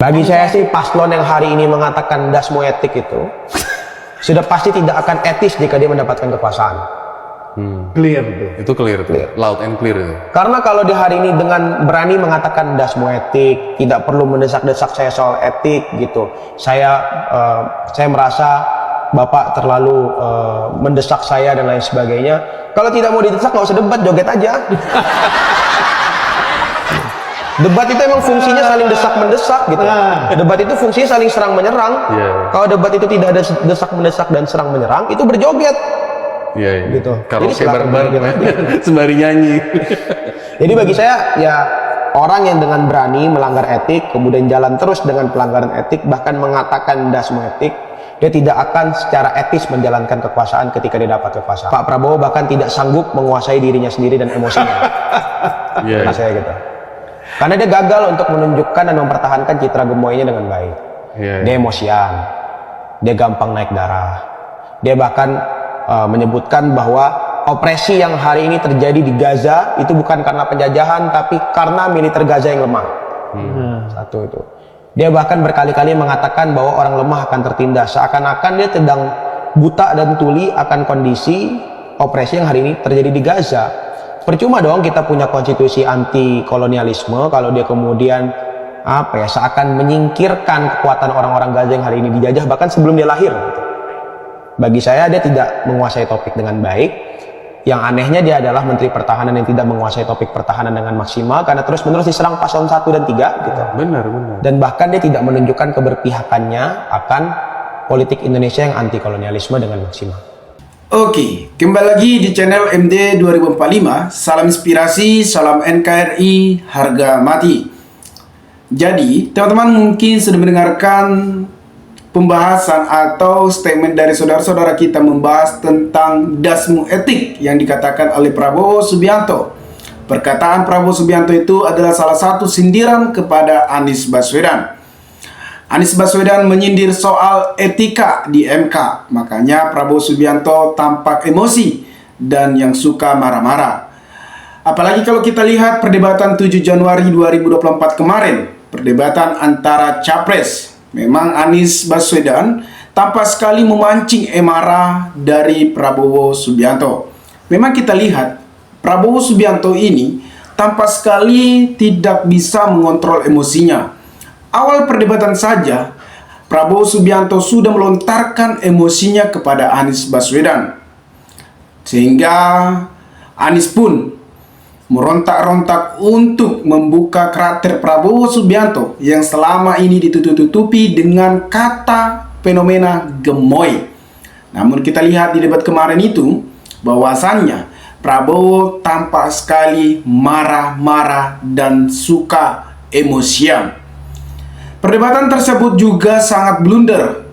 Bagi saya sih paslon yang hari ini mengatakan dasmu etik itu sudah pasti tidak akan etis jika dia mendapatkan kekuasaan. Clear tuh. Itu clear tuh, loud and clear itu. Karena kalau di hari ini dengan berani mengatakan dasmu etik, tidak perlu mendesak-desak saya soal etik gitu. Saya merasa Bapak terlalu mendesak saya dan lain sebagainya. Kalau tidak mau didesak nggak usah debat, joget aja. Debat itu emang fungsinya saling desak-mendesak gitu. Debat itu fungsinya saling serang-menyerang. Kalau debat itu tidak ada desak-mendesak dan serang-menyerang, itu berjoget. Gitu. Kalau Jadi bareng-bareng sembari nyanyi. Jadi bagi saya ya orang yang dengan berani melanggar etik, kemudian jalan terus dengan pelanggaran etik, bahkan mengatakan dasmu etik, dia tidak akan secara etis menjalankan kekuasaan ketika dia dapat kekuasaan. Pak Prabowo bahkan tidak sanggup menguasai dirinya sendiri dan emosinya. Menurut saya gitu. Karena dia gagal untuk menunjukkan dan mempertahankan citra gemoynya dengan baik. Dia emosian, dia gampang naik darah. Dia bahkan menyebutkan bahwa opresi yang hari ini terjadi di Gaza itu bukan karena penjajahan, tapi karena militer Gaza yang lemah. Satu itu. Dia bahkan berkali-kali mengatakan bahwa orang lemah akan tertindas, seakan-akan dia sedang buta dan tuli akan kondisi opresi yang hari ini terjadi di Gaza. Percuma dong kita punya konstitusi anti kolonialisme kalau dia kemudian seakan menyingkirkan kekuatan orang-orang Gaza yang hari ini dijajah bahkan sebelum dia lahir gitu. Bagi saya dia tidak menguasai topik dengan baik. Yang anehnya dia adalah Menteri Pertahanan yang tidak menguasai topik pertahanan dengan maksimal karena terus-menerus diserang paslon 1 dan 3 gitu. Benar. Dan bahkan dia tidak menunjukkan keberpihakannya akan politik Indonesia yang anti kolonialisme dengan maksimal. Oke, kembali lagi di channel MD 2045. Salam inspirasi, salam NKRI, harga mati. Jadi, teman-teman mungkin sudah mendengarkan pembahasan atau statement dari saudara-saudara kita membahas tentang dasmu etik yang dikatakan oleh Prabowo Subianto. Perkataan Prabowo Subianto itu adalah salah satu sindiran kepada Anies Baswedan. Anies Baswedan menyindir soal etika di MK, makanya Prabowo Subianto tampak emosi dan yang suka marah-marah. Apalagi kalau kita lihat perdebatan 7 Januari 2024 kemarin, perdebatan antara Capres. Memang Anies Baswedan tampak sekali memancing amarah dari Prabowo Subianto. Memang kita lihat Prabowo Subianto ini tampak sekali tidak bisa mengontrol emosinya. Awal perdebatan saja, Prabowo Subianto sudah melontarkan emosinya kepada Anies Baswedan. Sehingga Anies pun merontak-rontak untuk membuka karakter Prabowo Subianto yang selama ini ditutup-tutupi dengan kata fenomena gemoy. Namun kita lihat di debat kemarin itu, bahwasannya Prabowo tampak sekali marah-marah dan suka emosian. Perdebatan tersebut juga sangat blunder.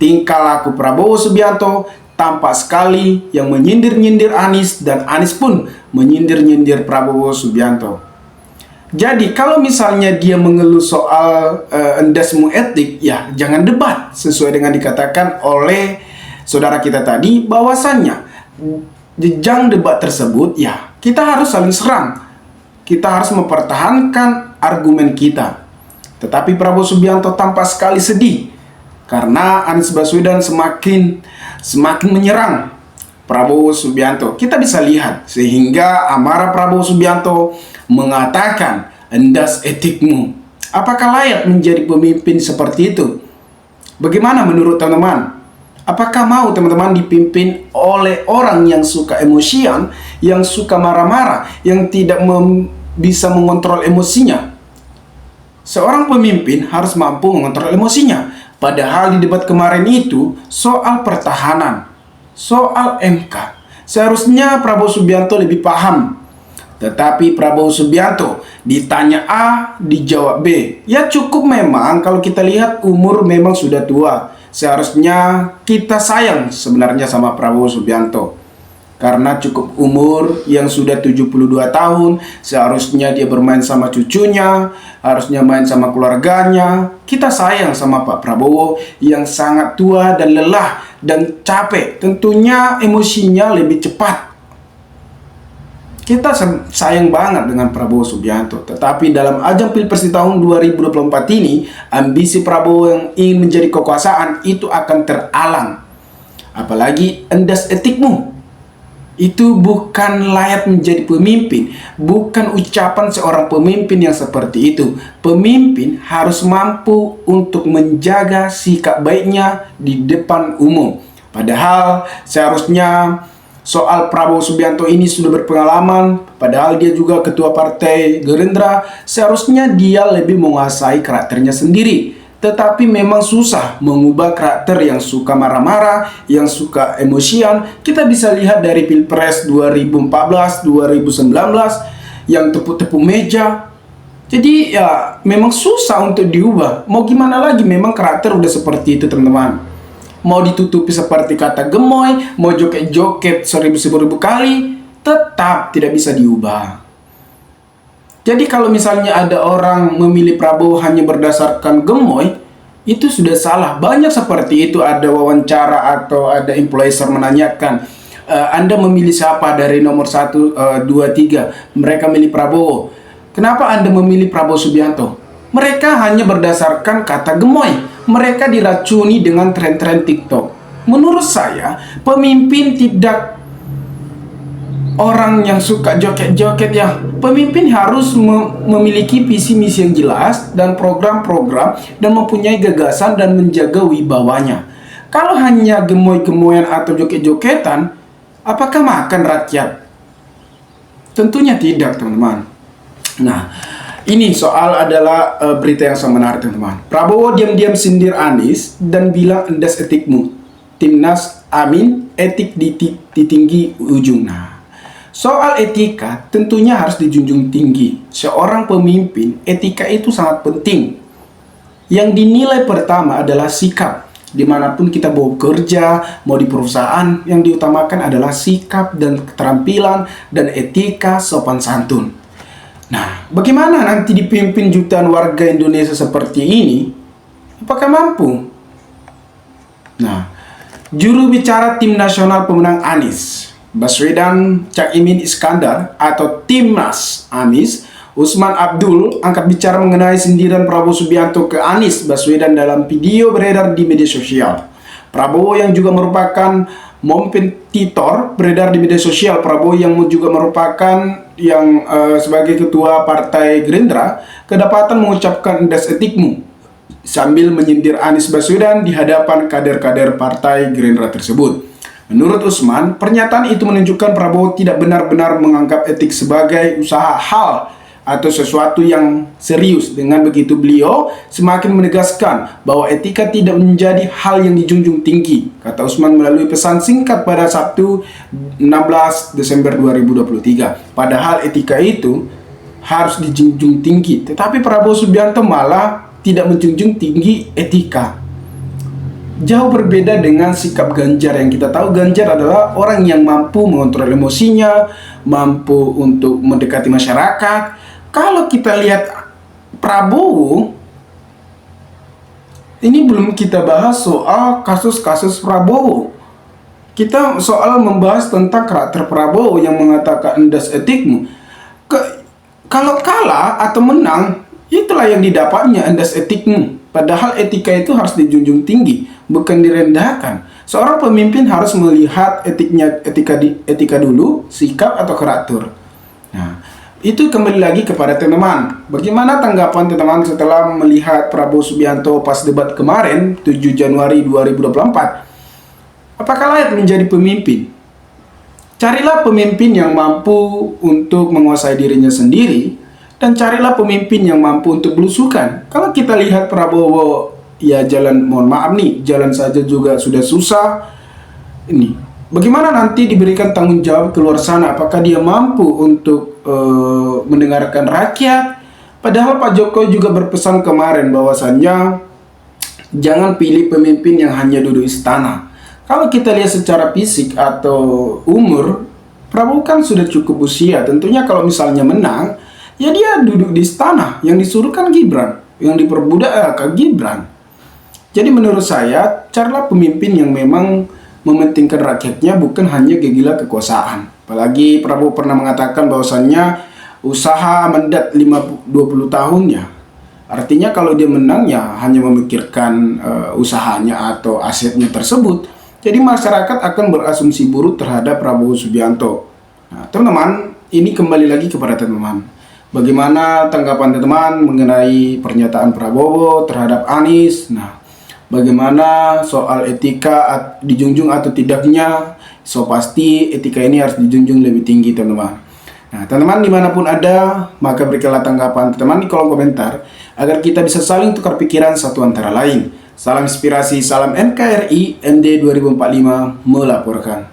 Tingkah laku Prabowo Subianto tampak sekali yang menyindir-nyindir Anies dan Anies pun menyindir-nyindir Prabowo Subianto. Jadi kalau misalnya dia mengeluh soal dasmu etik, ya jangan debat sesuai dengan dikatakan oleh saudara kita tadi, bahwasannya jejang debat tersebut ya kita harus saling serang. Kita harus mempertahankan argumen kita. Tetapi Prabowo Subianto tampak sekali sedih karena Anies Baswedan semakin menyerang Prabowo Subianto. Kita bisa lihat sehingga amarah Prabowo Subianto mengatakan, "Endas etikmu. Apakah layak menjadi pemimpin seperti itu?" Bagaimana menurut teman-teman? Apakah mau teman-teman dipimpin oleh orang yang suka emosian, yang suka marah-marah, yang tidak bisa mengontrol emosinya? Seorang pemimpin harus mampu mengontrol emosinya. Padahal di debat kemarin itu soal pertahanan, soal MK. Seharusnya Prabowo Subianto lebih paham. Tetapi Prabowo Subianto ditanya A, dijawab B. Ya cukup memang kalau kita lihat umur memang sudah tua. Seharusnya kita sayang sebenarnya sama Prabowo Subianto. Karena cukup umur yang sudah 72 tahun, seharusnya dia bermain sama cucunya, harusnya main sama keluarganya. Kita sayang sama Pak Prabowo yang sangat tua dan lelah dan capek. Tentunya emosinya lebih cepat. Kita sayang banget dengan Prabowo Subianto. Tetapi dalam ajang Pilpres di tahun 2024 ini, ambisi Prabowo yang ingin menjadi kekuasaan itu akan teralang. Apalagi endas etikmu. Itu bukan layak menjadi pemimpin. Bukan ucapan seorang pemimpin yang seperti itu. Pemimpin harus mampu untuk menjaga sikap baiknya di depan umum. Padahal seharusnya soal Prabowo Subianto ini sudah berpengalaman, padahal dia juga ketua partai Gerindra, seharusnya dia lebih menguasai karakternya sendiri. Tetapi memang susah mengubah karakter yang suka marah-marah, yang suka emosian. Kita bisa lihat dari Pilpres 2014, 2019, yang tepuk-tepuk meja. Jadi ya memang susah untuk diubah. Mau gimana lagi, memang karakter udah seperti itu teman-teman. Mau ditutupi seperti kata gemoy, mau joget-joget seribu kali, tetap tidak bisa diubah. Jadi kalau misalnya ada orang memilih Prabowo hanya berdasarkan gemoy, itu sudah salah. Banyak seperti itu, ada wawancara atau ada influencer menanyakan, Anda memilih siapa dari nomor 1, 2, 3? Mereka milih Prabowo. Kenapa Anda memilih Prabowo Subianto? Mereka hanya berdasarkan kata gemoy. Mereka diracuni dengan tren-tren TikTok. Menurut saya, pemimpin tidak orang yang suka joget-joget ya. Pemimpin harus memiliki visi misi yang jelas dan program-program dan mempunyai gagasan dan menjaga wibawanya. Kalau hanya gemoy-gemoyan atau joget-jogetan, apakah makan rakyat? Tentunya tidak, teman-teman. Nah, ini soal adalah berita yang sangat menarik, teman-teman. Prabowo diam-diam sindir Anies dan bilang endas etikmu. Timnas Amin, etik di tinggi ujung. Nah, soal etika tentunya harus dijunjung tinggi. Seorang pemimpin, etika itu sangat penting. Yang dinilai pertama adalah sikap. Dimanapun kita mau bekerja, mau di perusahaan, yang diutamakan adalah sikap dan keterampilan dan etika sopan santun. Nah, bagaimana nanti dipimpin jutaan warga Indonesia seperti ini? Apakah mampu? Nah, juru bicara tim nasional pemenang Anies Baswedan Caimin Iskandar atau Timnas Anies, Usman Abdul, angkat bicara mengenai sindiran Prabowo Subianto ke Anies Baswedan dalam video beredar di media sosial. Prabowo yang juga merupakan kompetitor beredar di media sosial. Prabowo yang juga merupakan sebagai ketua partai Gerindra kedapatan mengucapkan endas etikmu sambil menyindir Anies Baswedan di hadapan kader-kader partai Gerindra tersebut. Menurut Usman, pernyataan itu menunjukkan Prabowo tidak benar-benar menganggap etik sebagai usaha hal atau sesuatu yang serius. Dengan begitu beliau semakin menegaskan bahwa etika tidak menjadi hal yang dijunjung tinggi, kata Usman melalui pesan singkat pada Sabtu 16 Desember 2023. Padahal etika itu harus dijunjung tinggi, tetapi Prabowo Subianto malah tidak menjunjung tinggi etika. Jauh berbeda dengan sikap Ganjar yang kita tahu Ganjar adalah orang yang mampu mengontrol emosinya, mampu untuk mendekati masyarakat. Kalau kita lihat Prabowo, ini belum kita bahas soal kasus-kasus Prabowo. Kita soal membahas tentang karakter Prabowo yang mengatakan endas etikmu. Kalau kalah atau menang, itulah yang didapatnya endas etikmu. Padahal etika itu harus dijunjung tinggi, bukan direndahkan. Seorang pemimpin harus melihat etika dulu, sikap atau karakter. Nah, itu kembali lagi kepada teman-teman. Bagaimana tanggapan teman-teman setelah melihat Prabowo Subianto pas debat kemarin 7 Januari 2024? Apakah layak menjadi pemimpin? Carilah pemimpin yang mampu untuk menguasai dirinya sendiri, dan carilah pemimpin yang mampu untuk belusukan. Kalau kita lihat Prabowo, ya jalan, mohon maaf nih, jalan saja juga sudah susah. Ini bagaimana nanti diberikan tanggung jawab keluar sana? Apakah dia mampu untuk mendengarkan rakyat? Padahal Pak Jokowi juga berpesan kemarin bahwasannya jangan pilih pemimpin yang hanya duduk istana. Kalau kita lihat secara fisik atau umur, Prabowo kan sudah cukup usia. Tentunya kalau misalnya menang, ya dia duduk di istana. Yang disuruh kan Gibran, yang diperbudak ke Gibran. Jadi menurut saya, carilah pemimpin yang memang mementingkan rakyatnya, bukan hanya gila kekuasaan. Apalagi Prabowo pernah mengatakan bahwasannya usaha mendat 20 tahunnya. Artinya kalau dia menang ya hanya memikirkan usahanya atau asetnya tersebut. Jadi masyarakat akan berasumsi buruk terhadap Prabowo Subianto. Nah, teman-teman, ini kembali lagi kepada teman-teman. Bagaimana tanggapan teman-teman mengenai pernyataan Prabowo terhadap Anies? Nah, bagaimana soal etika dijunjung atau tidaknya? So pasti etika ini harus dijunjung lebih tinggi, teman-teman. Nah, teman-teman dimanapun ada, maka berikanlah tanggapan teman-teman di kolom komentar agar kita bisa saling tukar pikiran satu antara lain. Salam inspirasi, salam NKRI, MD 2045 melaporkan.